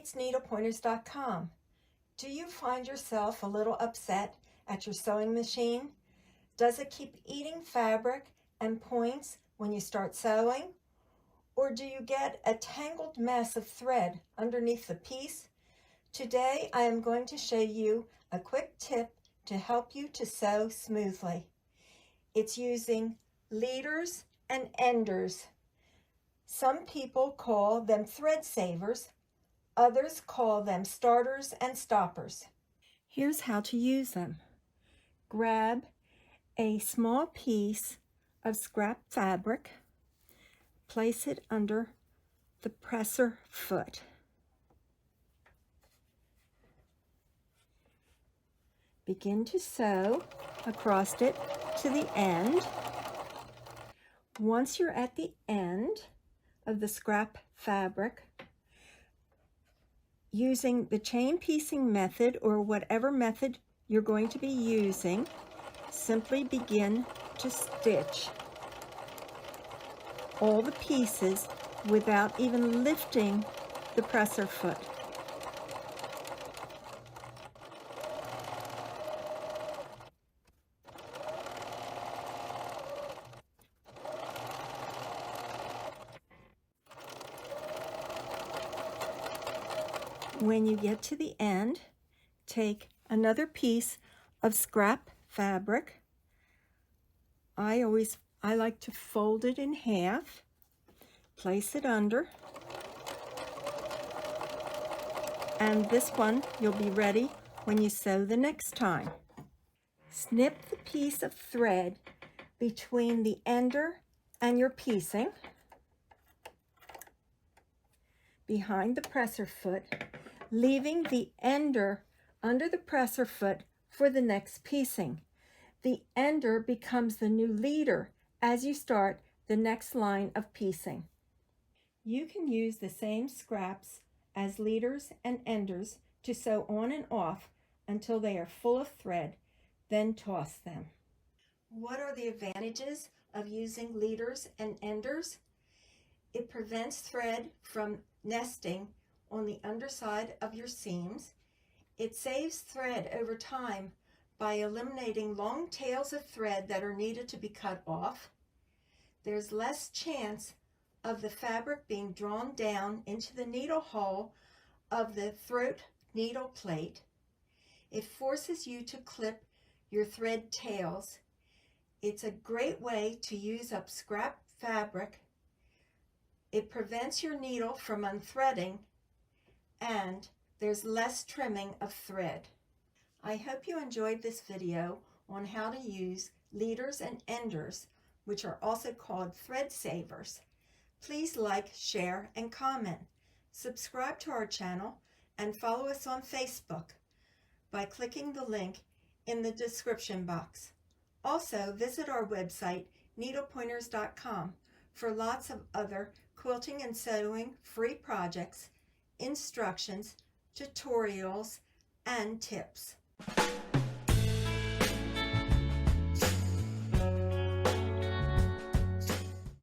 it's needlepointers.com. Do you find yourself a little upset at your sewing machine? Does it keep eating fabric and points when you start sewing? Or do you get a tangled mess of thread underneath the piece? Today I am going to show you a quick tip to help you to sew smoothly. It's using leaders and enders. Some people call them thread savers, others call them starters and stoppers. Here's how to use them. Grab a small piece of scrap fabric, place it under the presser foot. Begin to sew across it to the end. Once you're at the end of the scrap fabric, using the chain piecing method or whatever method you're going to be using, simply begin to stitch all the pieces without even lifting the presser foot. When you get to the end, take another piece of scrap fabric. I like to fold it in half, place it under, and this one you'll be ready when you sew the next time. Snip the piece of thread between the ender and your piecing behind the presser foot, leaving the ender under the presser foot for the next piecing. The ender becomes the new leader as you start the next line of piecing. You can use the same scraps as leaders and enders to sew on and off until they are full of thread, then toss them. What are the advantages of using leaders and enders? It prevents thread from nesting on the underside of your seams. It saves thread over time by eliminating long tails of thread that are needed to be cut off. There's less chance of the fabric being drawn down into the needle hole of the throat needle plate. It forces you to clip your thread tails. It's a great way to use up scrap fabric. It prevents your needle from unthreading, and there's less trimming of thread. I hope you enjoyed this video on how to use leaders and enders, which are also called thread savers. Please like, share, and comment. Subscribe to our channel and follow us on Facebook by clicking the link in the description box. Also, visit our website, needlepointers.com, for lots of other quilting and sewing free projects, instructions, tutorials, and tips.